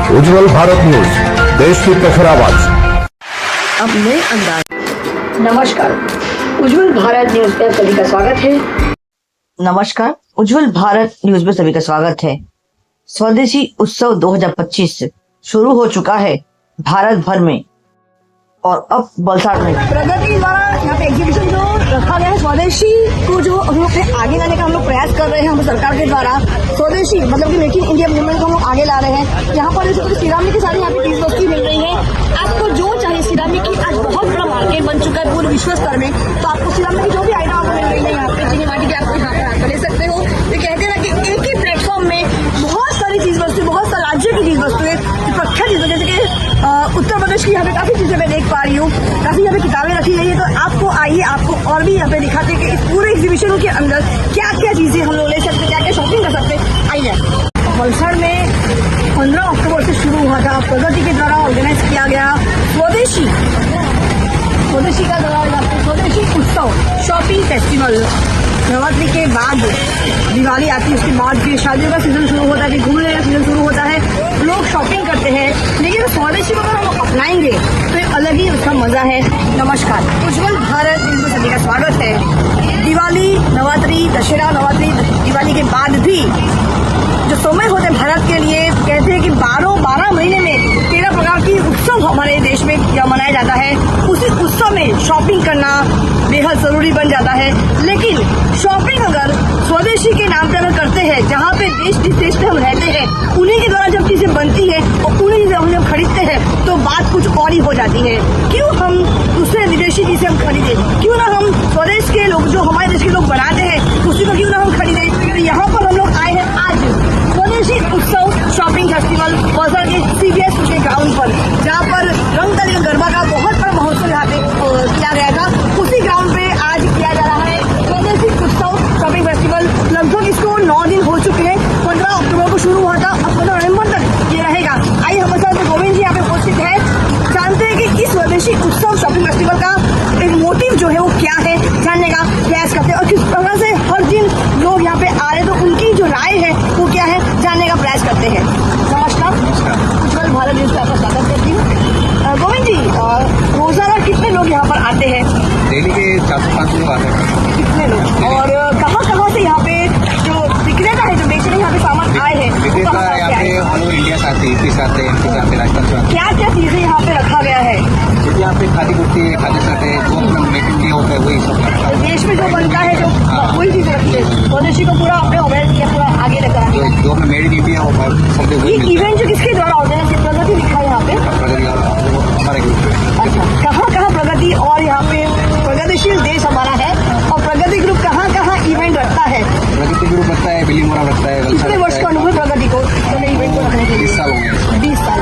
उज्जवल Bharat news, देश की प्रखर आवाज। अब नए अंदाज। नमस्कार, उज्जवल भारत न्यूज में सभी का स्वागत है। नमस्कार, उज्जवल भारत न्यूज में सभी का स्वागत है। स्वदेशी उत्सव 2025 शुरू हो चुका है भारत भर में और अब वलसाड़ में प्रगति द्वारा यहाँ पे एग्जीबिशन जो रखा गया है, स्वदेशी को जो हम लोग आगे लाने का हम लोग प्रयास कर रहे हैं। हम सरकार के द्वारा स्वदेशी मतलब कि मेक इन इंडिया मूवमेंट को हम लोग आगे ला रहे हैं। यहाँ पर सिरामिक की सारी यहाँ पे चीज वस्तु मिल रही है। आपको जो चाहिए सिरामिक की, आज बहुत बड़ा मार्केट बन चुका है पूरे विश्व स्तर में। तो आपको सिरामिक की जो भी आइटम आपको मिल रही है यहाँ पे चीनी माटी की, आपको यहाँ पे आकर ले सकते हो। तो कहते हैं ना कि एक ही प्लेटफॉर्म में बहुत सारी चीज वस्तु, बहुत सारे राज्य की चीज वस्तु है, प्रख्यात चीजें, जैसे कि उत्तर प्रदेश की यहाँ पे काफी चीजें मैं देख पा रही हूँ, काफी यहाँ पे किताबें रखी गई है। तो आपको आइए, आपको और भी यहाँ पे दिखाते हैं कि इस पूरे एग्जीबिशन के अंदर क्या क्या चीजें हम लोग ले सकते हैं, क्या क्या शॉपिंग कर सकते हैं। आइए, वलसाड़ में 15 अक्टूबर से शुरू हुआ था, प्रगति के द्वारा ऑर्गेनाइज किया गया स्वदेशी का द्वारा स्वदेशी उत्सव शॉपिंग फेस्टिवल। नवरात्रि के बाद दिवाली आती है, उसके बाद फिर शादियों का सीजन शुरू होता है, फिर घूमने का सीजन शुरू होता है, लोग शॉपिंग करते हैं। लेकिन स्वदेशी को अगर हम अपनाएंगे तो एक अलग ही उसका मजा है। नमस्कार, उज्जवल भारत न्यूज में सभी का स्वागत है। दिवाली, नवरात्रि, दशहरा, नवरात्रि, दिवाली के बाद भी जो समय होते हैं भारत के लिए, कहते हैं कि 12 महीने में 13 प्रकार की उत्सव हमारे देश में मनाया जाता है। उसी उत्सव में शॉपिंग करना बेहद जरूरी बन जाता है। लेकिन शॉपिंग अगर स्वदेशी के नाम पे अगर करते हैं, जहाँ पे जिस देश में हम रहते हैं उन्हीं के द्वारा जब चीजें बनती है और उन्हीं से हम जब खरीदते हैं तो बात कुछ और ही हो जाती है। क्यों हम दूसरे विदेशी चीजें हम खरीदे, क्यों ना हम स्वदेश के लोग जो हमारे देश के लोग बनाते हैं उसी को क्यों ना हम खरीदे। तो यहाँ पर हम लोग आए हैं आज स्वदेशी उत्सव शॉपिंग फेस्टिवल वलसाड़ के CBS के ग्राउंड पर, जहाँ पर रंगतली का गरबा का बहुत बड़ा महोत्सव यहाँ पे किया गया था। उसी ग्राउंड पे आज किया जा रहा है स्वदेशी उत्सव शॉपिंग फेस्टिवल। लगभग इसको 9 दिन हो चुके हैं। 15 अक्टूबर को शुरू हुआ था, अब 15 नवंबर तक ये रहेगा। आइए हमारे साथ गोविंद जी यहाँ पे उपस्थित है, जानते हैं कि इस स्वदेशी उत्सव शॉपिंग फेस्टिवल का एक मोटिव जो है वो क्या है, जानने का प्रयास करते हैं और किस प्रकार से हर दिन लोग यहाँ पे आ रहे हैं, तो उनकी जो राय है वो क्या है जानने का प्रयास करते हैं। नमस्कार, उज्जवल भारत न्यूज पे आपका स्वागत करती हूँ। गोविंद जी, रोजाना कितने लोग यहाँ पर आते हैं? डेली के 400-500 लोग आते हैं। कितने लोग और कहाँ से यहाँ पे जो विक्रेता है, जो बेचने यहाँ पे सामान आए हैं, विक्रेता यहाँ पे ऑल ओवर इंडिया से आते हैं, यूपी से आते हैं, एमपी से आते हैं, राजस्थान से आते हैं। क्या क्या चीजें यहाँ पे रखा गया है? क्योंकि यहाँ पे खादी कुर्ती है, खादी शर्ट है, जो अपना मेक इन इंडिया होता है वही सब रखा है। देश में जो बनता है, जो वही चीजें रखी है, स्वदेशी को पूरा आपने अवेयर किया, पूरा आगे रखा है। जो अपना मेड इन इंडिया हो सब ये इवेंट जो किसके द्वारा ऑर्गेनाइज किया? प्रगति लिखा है यहाँ पे, हमारे ग्रुप। अच्छा, कहाँ प्रगति, और यहाँ पे प्रगतिशील देश हमारा है, और प्रगति ग्रुप कहाँ इवेंट रखता है? प्रगति ग्रुप रखता है, बिलीमोरा रखता है। कितने वर्ष का अनुभव प्रगति को इवेंट को रखने के लिए? 20 साल हो गए। 20 साल।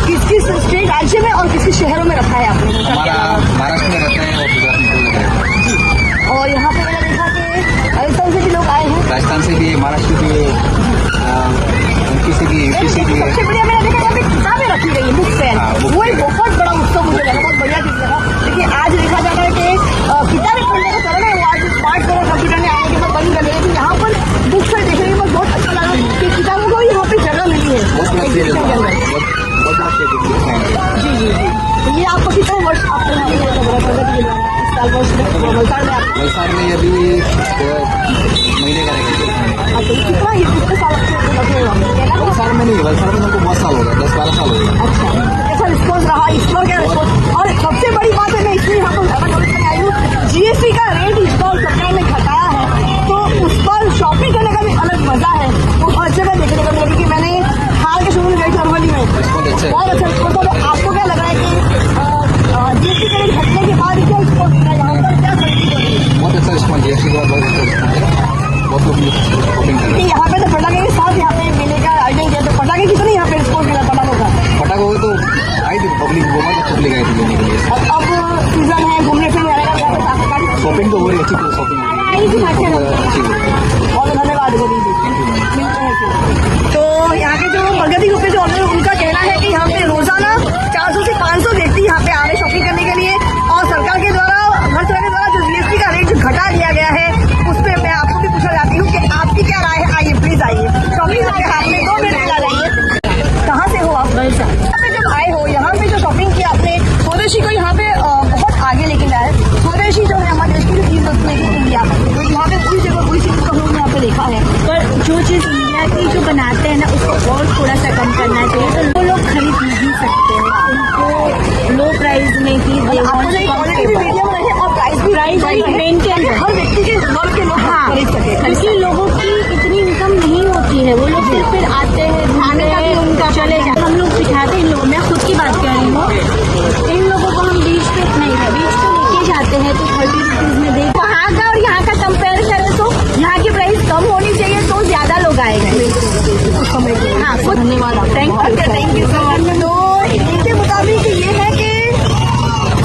किस स्टेट राज्य में और किस शहरों में रखा है आपने? हमारा महाराष्ट्र में रहता है और गुजरात में रहता है। और यहाँ पे मैंने देखा कि राजस्थान से भी लोग आए हैं। राजस्थान से भी, महाराष्ट्र से भी, एमपी से भी, यूपी से भी। सबसे बढ़िया मैंने देखा यहाँ पे किताबें रखी गई है, बुक फेयर। वो एक बहुत बड़ा उत्सव मुझे लगा, बहुत बढ़िया चीज लगा। देखिए, आज देखा जाता है कि किताबें पढ़ने का चलन है, वो आज स्मार्ट फोन और कंप्यूटर ने आने के बाद बंद कर दिया। लेकिन यहाँ पर बुक फेयर देखने के बाद बहुत अच्छा लगा कि किताबों को भी यहाँ पे जगह मिली है। जी। तो ये आपको कितने वर्ष आपको यहाँ पे प्रगति के द्वारा इस साल वर्ष में वलसाड़ में अभी 2 महीने का रहेगा। अच्छा, कितने साल वलसाड़ में नहीं, वलसाड़ में हमको बहुत साल हो गया, 10-12 साल हो गया। अच्छा, कैसा रिस्पॉन्स रहा? इसका क्या रिस्पॉन्स? और सबसे बड़ी बात है, मैं इसलिए यहाँ पर ज्यादा नोटिस करने आई हूँ, GST का रेट इस बार सरकार ने घटाया है, तो उस पर शॉपिंग करने का भी अलग मजा है, वो हर जगह देखने को मिला। क्योंकि मैंने हाल के शुरू में गई थी अरवली में, बहुत अच्छा रिस्पॉन्स। तो आपको क्या लग रहा है कि GST का रेट घटने के बाद क्या रिस्पॉन्स मिला, यहाँ पर क्या खरीदी होगी? बहुत अच्छा रिस्पॉन्स, GST के बाद बहुत अच्छा रिस्पॉन्स है, बहुत लोग शॉपिंग कर रहे हैं। यहाँ पे तो पटाखे के साथ यहाँ पे मेले का आयोजन किया, तो पटाखे कितने यहाँ पे रिस्पॉन्स मिला पटाखों का? पटाखों को तो आई थी पब्लिक, बहुत पब्लिक आई थी लेने के लिए। अब सीजन है, घूमने फिरने आने का, शॉपिंग तो हो रही है, अच्छी शॉपिंग हो रही है, अच्छी। बहुत धन्यवाद गोविंद जी, मिलते हैं फिर। तो यहाँ के जो प्रगति ग्रुप के जो ऑनर, उनका कहना है कि यहाँ पे रोजाना 400 से 500 व्यक्ति यहाँ पे आ रहे शॉपिंग करने के लिए, और सरकार के द्वारा, हर तरह के द्वारा जो GST का रेट जो घटा दिया गया है, उस पर मैं आपको भी पूछना चाहती हूँ कि आपकी क्या राय है। आइए प्लीज आइए, शॉपिंग करके आपने 2 मिनट आ जाइए। कहाँ से हो आप? बहुत धन्यवाद आपका। Thank you so much. तो इनके मुताबिक ये है कि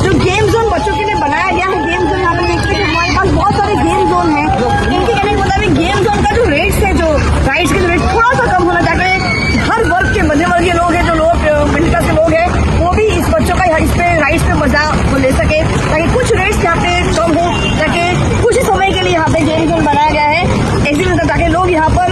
जो गेम जोन बच्चों के लिए बनाया गया है, गेम जोन यहाँ पर देखते हैं हमारे पास बहुत सारे गेम जोन हैं। इनके कहने के मुताबिक गेम जोन का जो रेट्स है, जो राइड्स के रेट थोड़ा सा कम होना चाहिए। हर वर्ग के मध्यम वर्गीय लोग हैं, जो लोग मिडिल क्लास के लोग हैं, वो भी इस बच्चों का इस पे राइड्स पे मजा ले सके, ताकि कुछ रेट्स यहाँ पे कम हो, ताकि कुछ ही समय के लिए यहाँ पे गेम जोन बनाया गया है एग्जीबिशन, ताकि लोग यहाँ पर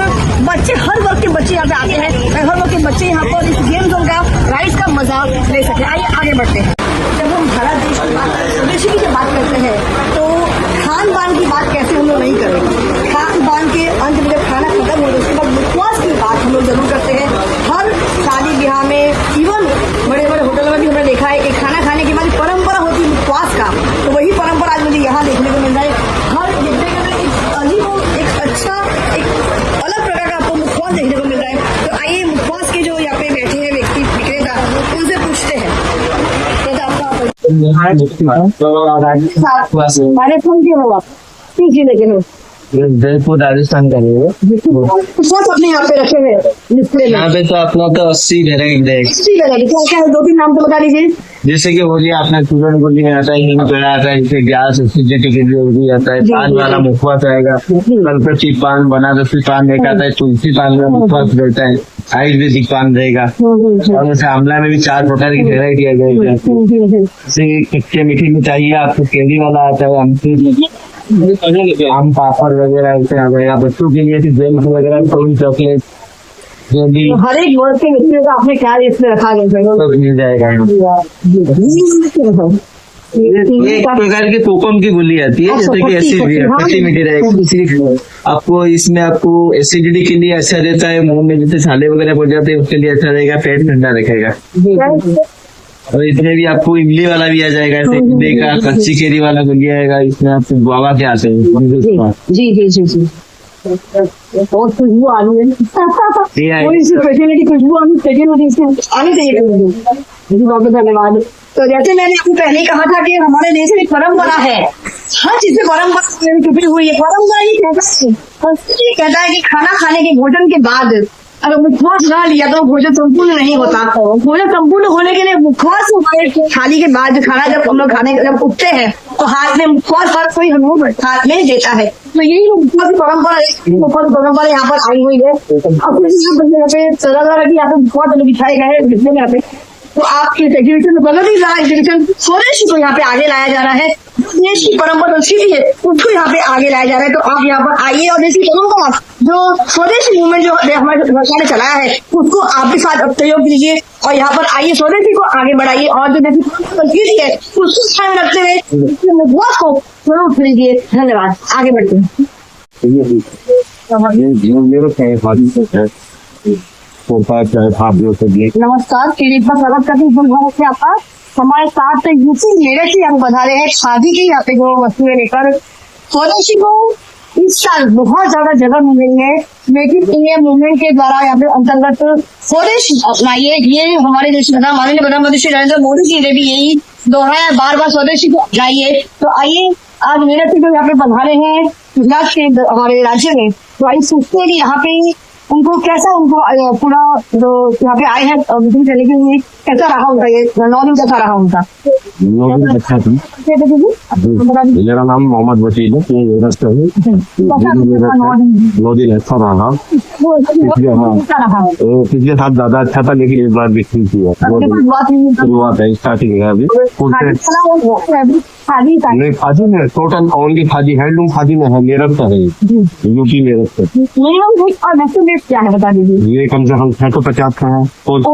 बच्चे, हर वर्ग के बच्चे यहाँ पे आते हैं, हर वर्ग के बच्चे यहाँ पर इस गेम जोन का राइड्स का मजा ले सके। आइए आगे बढ़ते हैं। जब हम भारत देश की बात, स्वदेशी की जब बात करते हैं तो खान पान की बात कैसे हम लोग नहीं करेंगे। खान पान के अंत में जब खाना खत्म हो, उसके बाद मुखवास की बात हम लोग जरूर करते हैं। हर शादी ब्याह में, इवन बड़े बड़े होटल में भी हमने देखा है कि खाना खाने के बाद परंपरा होती है मुखवास का, तो वही परंपरा आज मुझे यहाँ देखने को मिल रहा है। हर जगह में एक अजीब, एक अच्छा, एक अलग प्रकार का आपको मुखवास देखने को मिल रहा है। तो आइए मुखवास के जो यहाँ पे बैठे हैं व्यक्ति विक्रेता, उनसे पूछते हैं। मैंने फोन किया होगा किस जिले के लोग? जयपुर राजस्थान का है। सब अपने यहाँ पे रखे हुए डिस्प्ले में। यहाँ पे तो अपना तो 80 वेराइटी है। 80 वेराइटी क्या क्या है? 2-3 नाम तो बता दीजिए। जैसे कि हो गया अपना चूरन गोली में आता है, हिंग पेड़ा आता है, जैसे गैस एसिडिटी के लिए भी आता है, पान वाला मुखवास आएगा, कलकत्ती पान, बनारसी पान एक आता है, तुलसी पान का मुखवास रहता है, आयुर्वेदिक पान रहेगा, और जैसे आंवला में भी 4 प्रकार की वेराइटी आ जाएगी। जैसे कच्चे मीठी में चाहिए आपको केरी वाला आता है, आम पापड़ वगैरह ऐसे आ जाएगा। बच्चों के लिए जेम्स वगैरह, चॉकलेट, जेली, हर एक वर्ग के व्यक्ति का अपने क्या इसमें रखा गया है, सब मिल जाएगा। एक प्रकार की कोकम की गोली आती है, जैसे कि एसिडिटी, खट्टी मीठी रहेगी। आपको इसमें आपको एसिडिटी के लिए अच्छा रहता है, मुंह में जैसे छाले वगैरह पड़ जाते हैं उसके लिए अच्छा रहेगा, पेट ठंडा रखेगा। और इसमें भी आपको इमली वाला भी आ जाएगा, ऐसे इमली का कच्ची केरी वाला गोली आएगा। इसमें आपको गुआवा के आते हैं। जी जी जी जी, बहुत खुशबू आ रही है, कोई सी स्पेशलिटी खुशबू आनी चाहिए। बहुत धन्यवाद। तो जैसे मैंने आपको पहले ही कहा था कि हमारे देश में परंपरा है, हर चीज से परंपरा छुपी हुई है। परंपरा ये कहता है कि खाना खाने के, भोजन के बाद अगर मुखवास ना लिया तो भोजन संपूर्ण नहीं होता। भोजन संपूर्ण होने के लिए मुखवास हमारे थाली के बाद खाना जब हम लोग खाने जब उठते हैं तो हाथ में मुखवास हर कोई हम लोग हाथ में देता है। तो यही मुखवास की परंपरा है, मुखवास परंपरा यहाँ पर आई हुई है। अब यहाँ पे तरह की यहाँ पे मुखवास बिठाए गए हैं जितने में यहाँ पे। तो आपके एग्जीबिशन में बदल ही रहा है, एग्जीबिशन स्वदेशी को यहाँ पे आगे लाया जा रहा है। देश की परंपरा संस्कृति है उसको यहाँ पे आगे लाया जा रहा है। तो आप यहाँ पर आइए और देश की परंपरा, जो स्वदेशी मूवमेंट जो हमारे सरकार ने चलाया है, उसको आप भी साथ सहयोग दीजिए और यहाँ पर आइए, स्वदेशी को आगे बढ़ाइए और जो देश की संस्कृति है उसको ध्यान में रखते हुए मुखवास को जरूर खरीदिए। धन्यवाद। आगे बढ़ते हैं। नमस्कार, स्वागत करते हैं आपका। हमारे साथ यूपी मेरठ से हम बता रहे हैं खादी की यहाँ पे जो वस्तुएं लेकर स्वदेशी को इस साल बहुत ज्यादा जगह मिल रही है। मेक इन इंडिया मूवमेंट के द्वारा यहाँ पे अंतर्गत स्वदेशी अपनाइए, ये हमारे देश में माननीय प्रधानमंत्री श्री नरेंद्र मोदी जी ने भी यही दोहराया, बार बार स्वदेशी को अपनाइए। तो आइए, आज मेरठ से जो यहाँ पे बधारे हैं गुजरात के हमारे राज्य में, तो आइए सोचते हैं कि यहाँ पे उनको कैसा, उनको पूरा जो यहाँ पे आए हैं मीटिंग चले गई, कैसा रहा उनका ये 9 दिन, कैसा रहा उनका? 9 दिन अच्छा था। मेरा नाम मोहम्मद वकील है, 9 दिन अच्छा रहा। पिछले साल ज्यादा अच्छा था, लेकिन इस बार भी ठीक हुआ। शुरुआत है, स्टार्टिंग है अभी। खादी में total only khadi, handloom khadi में है, मेरठ का है, यूपी मेरठ का। क्या है बता दीजिए। ये कम से कम 650 का है, 400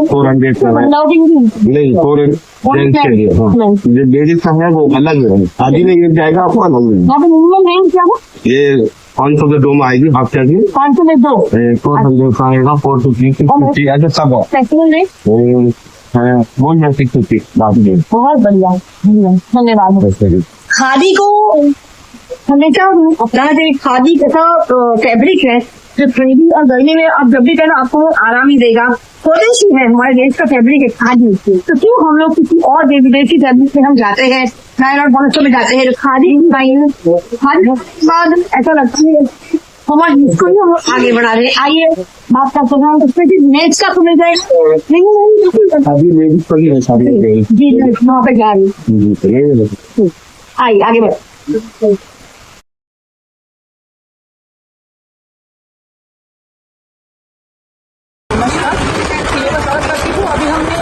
का है। नहीं, 400 के लिए। जो लेडीज का है वो अलग है, शादी में ये जाएगा आपका अलग। ये 500 के 2 में आएगी, हाफ चार्ज 500 में 2, 400 का आएगा, 450 ऐसे सब है। वो 650 बात में। बहुत बढ़िया, धन्यवाद। खादी को हमेशा अपनाना चाहिए। खादी कैसा फैब्रिक है जो ठंडी और गर्मी में आप जब भी पहनो आपको आराम ही देगा। स्वदेशी है, हमारे देश का फैब्रिक है खादी। तो क्यों हम लोग किसी और विदेशी फैब्रिक में हम जाते हैं, नायलॉन पॉलिस्टर में जाते हैं, खादी खादी बाद ऐसा लगता है हमारे इसको ही हम लोग आगे बढ़ा रहे हैं। आइए बात करते हैं उसमें नेक्स्ट का सुने जाएगा। अभी मेरी पड़ी है सारी जी वहाँ पे जा रही हूँ। आइए आगे बढ़। अभी हमने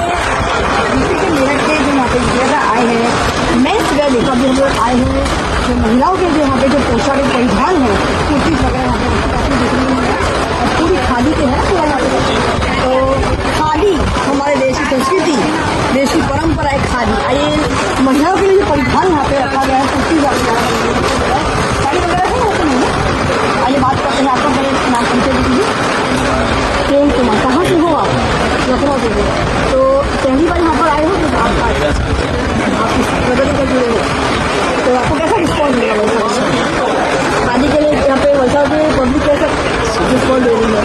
मेरठ के जो यहाँ पे जगह आए हैं, मैं सुबह देखा भी हम लोग आए हैं जो महिलाओं के जो यहाँ पे जो पोशाक परिधान है, कुर्ती वगैरह यहाँ पे काफी देखने को मिला और पूरी खादी के है पूरा यहाँ पे। तो खादी हमारे देश की संस्कृति, देश की परंपरा है खादी। आइए महिलाओं के लिए जो परिधान यहाँ पे रखा गया है, कुर्ती वगैरह साड़ी वगैरह है यहाँ पे नहीं है। आइए बात करते हैं, आपका मेरे नाम परिचय दीजिए। प्रेम कुमार, कहाँ से हो आप? लखनऊ से हो। तो पहली बार यहाँ पर आए हो तो आप इस प्रगति कर जुड़े हो, तो आपको कैसा रिस्पॉन्स मिला वलसाड शादी के लिए? यहाँ पे वलसाड में पब्लिक कैसा रिस्पॉन्स दे रही है?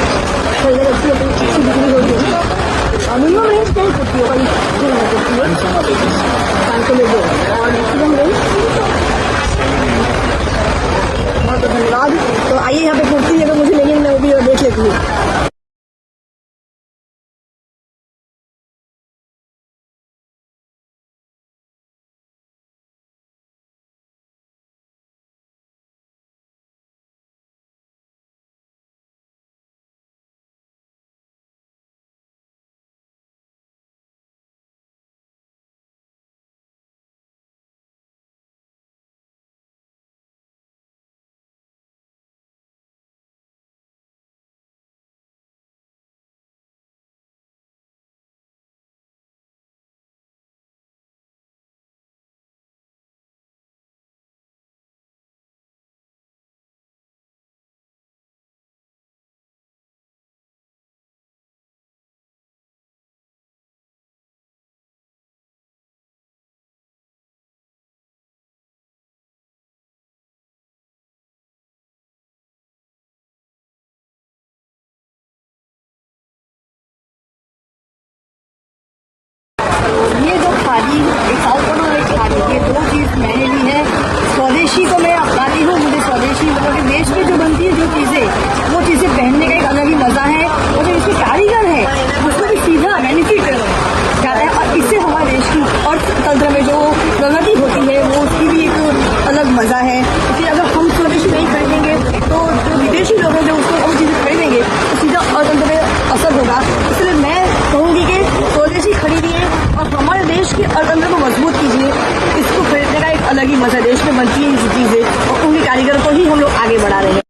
तो इधर अच्छी अच्छी बिक्री होती है। मिनिमम रेंज क्या कुर्ती होगा? जो है कुर्ती है 500 में दो और मैक्सिमम रेंज। बहुत धन्यवाद। तो आइए यहाँ पे कुर्ती अगर मुझे लेंगे मैं वो भी देख लेती हूँ। ये जो खादी एक साउथ का एक खादी, ये दो चीज़ मैंने ली है। स्वदेशी को मैं अपनाती हूँ, मुझे स्वदेशी मतलब कि देश में जो बनती है जो चीज़ें, वो चीज़ें पहनने का एक अलग ही मज़ा है। और जो इसके कारीगर है उसको भी सीधा बेनिफिट जाता है और इससे हमारे देश की अर्थतंत्र में जो प्रगति होती है वो उसकी भी एक अलग मज़ा है। इसलिए अगर हम स्वदेशी नहीं खरीदेंगे तो जो विदेशी लोग हैं जो उसको वो चीज़ें खरीदेंगे तो सीधा अर्थतंत्र में असर होगा। इसलिए मैं कहूँगी कि स्वदेशी खरीदिए और हमारे देश के अर्थतंत्र को मजबूत कीजिए। इसको खरीदने का एक अलग ही मजा देश में बनती है ये चीजें और उनके कारीगर को ही हम लोग आगे बढ़ा रहे हैं।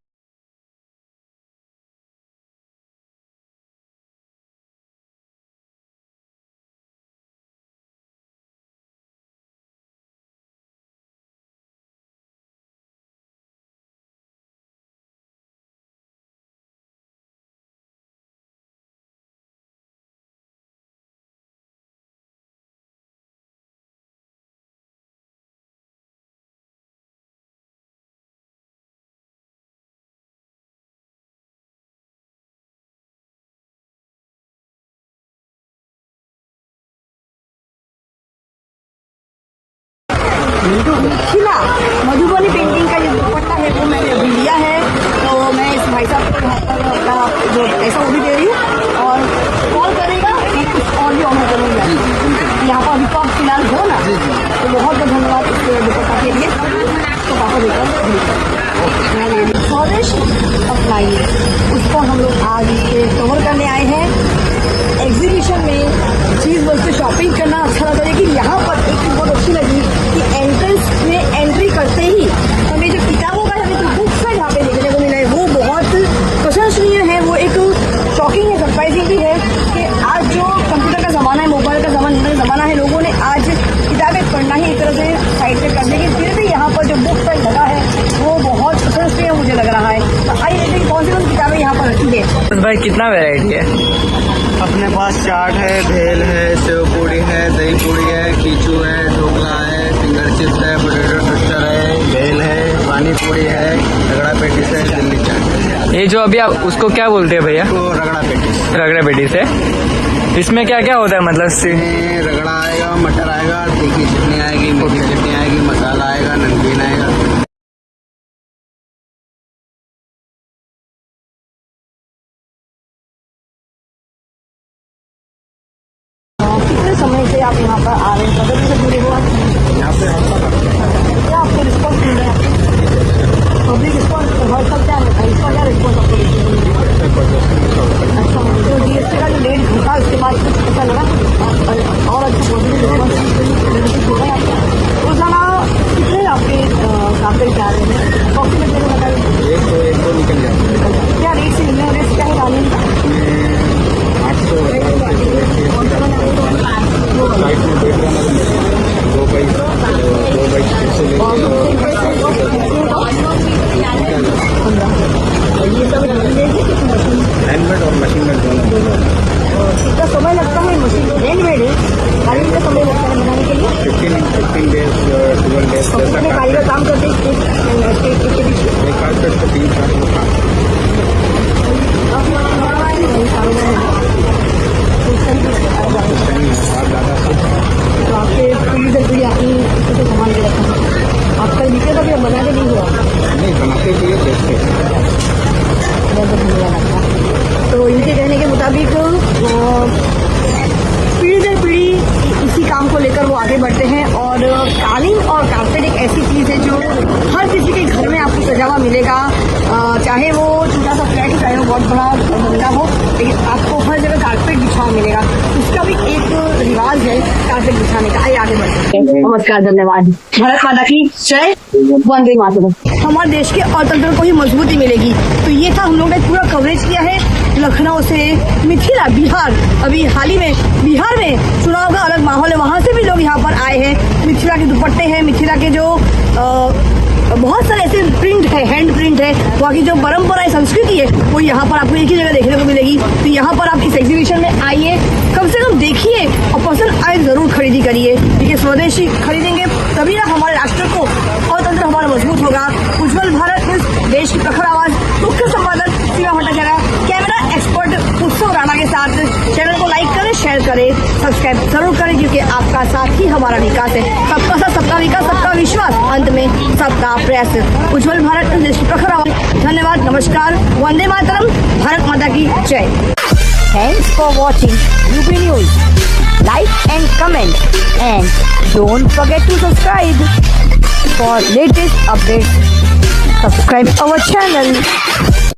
खिला मधुबनी पेंटिंग का जो दुपट्टा है वो मैंने अभी लिया है। तो मैं इस भाई साहब को हाथ पर अपना जो पैसा वो भी दे रही हूँ और कॉल करेगा मैं कुछ और भी ऑर्डर करूँगी। यहाँ पर अभी तो आप फिलहाल हो ना, तो बहुत बहुत धन्यवाद इस दुपट्टा के लिए। तो पापा देकर स्वदेशी अपनाइए, उसको हम लोग आज इसे कवर करने आए हैं। एग्जीबिशन में चीज़ वस्तु शॉपिंग करना अच्छा लगा, लेकिन यहाँ पर एक चीज़ बहुत अच्छी लगी कि एंट्रेंस में एंट्री करते ही हमें जो किताबों का हमें जो बुक्स है यहाँ पे देखने को मिला है वो बहुत प्रशंसनीय है। वो एक शॉकिंग है, सरप्राइजिंग भी है कि आज जो कंप्यूटर का ज़माना है, मोबाइल का ज़माना है, लोगों ने आज किताबें पढ़ना ही एक तरह से साइड पे कर देंगे। फिर भी यहाँ पर जो बुक साइड लगा है वो बहुत प्रशंसनीय मुझे लग रहा है। तो आइए देखते हैं कौन सी किताबें यहाँ पर रखी है। भाई कितना वेराइटी है? अपने पास चाट है, भेल है, सेव पूड़ी है, दही पूड़ी है, कीचू है, ढोकला है, फिंगर चिप्स है, पोटैटो टोस्टर है, भेल है, पानी पूड़ी है, रगड़ा पेटिस है, दिल्ली चाट। ये जो अभी आप उसको क्या बोलते हैं भैया? तो रगड़ा पेटिस। रगड़ा पेटिस है। इसमें क्या क्या होता है मतलब से? रगड़ा आएगा, मटर आएगा, तीखी चटनी आएगी, मीठी चटनी आएगी, मसाला आएगा, नमकीन आएगा। आप यहाँ पर आ रहे हैं, प्रगति से जुड़े हो आप, क्या आपको रिस्पॉन्स मिल रहा है? पब्लिक रिस्पॉन्स बहुत सब क्या है, इसका क्या रिस्पॉन्स आपको मिल रहा है? अच्छा, तो जीएसटी का जो लेट घटा उसके बाद कुछ ऐसा लगा और अच्छा पॉजिटिव रिस्पॉन्स होगा आपका? रोजाना कितने आपके काफी जा रहे हैं अप्रॉक्सीमेटली बताइए? एक दो निकल जाते हैं। क्या रेट से मिलने रेट क्या है रानी का? 800 फ्लाइट में बैठ रहा है 2 बाइक से हैंडमेड और मशीन मेड दोनों। कितना समय लगता है मशीन हैंडमेड है कारीगर का समय लगता है बनाने के लिए? 15 डेज 12 डेज कितने कारीगर काम करते हैं स्टेट के पीछे? एक कार्पेट को 3-4 लोग काम। तो आपके पीढ़ी दर पीढ़ी आपने इसको संभाल के रखा है, आपका नीचे का भी अब बना के नहीं हुआ? नहीं बनाते हुए देखते तो इनके कहने के मुताबिक पीढ़ी दर पीढ़ी इसी काम को लेकर वो आगे बढ़ते हैं और कालीन और कारपेट एक ऐसी चीज़ है जो हर किसी के घर में आपको सजा हुआ मिलेगा, चाहे वो छोटा सा फ्लैट हो चाहे वो बहुत बड़ा बंगला हो, लेकिन आपको हर जगह कारपेट बिछा हुआ मिलेगा। उसका भी एक रिवाज है कारपेट बिछाने का। आइए आगे बढ़ते हैं। नमस्कार, धन्यवाद। भारत माता की जय, वंदे मातरम। हमारे देश के अर्थतंत्र को ही मजबूती मिलेगी। तो ये था, हम लोगों ने पूरा कवरेज किया है लखनऊ से मिथिला बिहार। अभी हाल ही में बिहार में चुनाव का अलग माहौल है, वहाँ से भी लोग यहाँ पर आए हैं। मिथिला के दुपट्टे हैं, मिथिला के जो बहुत सारे ऐसे प्रिंट है, हैंड प्रिंट है, वहाँ की जो परंपरा है, संस्कृति है, वो यहाँ पर आपको एक ही जगह देखने को मिलेगी। तो यहाँ पर आप इस एग्जीबिशन में आइए, कम से कम देखिए और पसंद आए जरूर खरीदी करिए, क्योंकि स्वदेशी खरीदेंगे तभी ना हमारे राष्ट्र को और तंत्र हमारा मजबूत होगा। उज्जवल भारत न्यूज, देश की प्रखर आवाज, मुख्य संपादक सीमा भट्टाचार्य, कैमरा एक्सपर्ट उत्सव राणा के साथ। चैनल को लाइक करें, शेयर करें, सब्सक्राइब जरूर करें, क्योंकि आपका साथ ही हमारा विकास है। सबका साथ, सबका विकास, सबका विश्वास, अंत में सबका प्रयास। उज्जवल भारत न्यूज, देश की प्रखर आवाज। धन्यवाद, नमस्कार, वंदे मातरम, भारत माता की जय। Thanks for watching UP News. Like and comment, and don't forget to subscribe for latest updates. Subscribe our channel.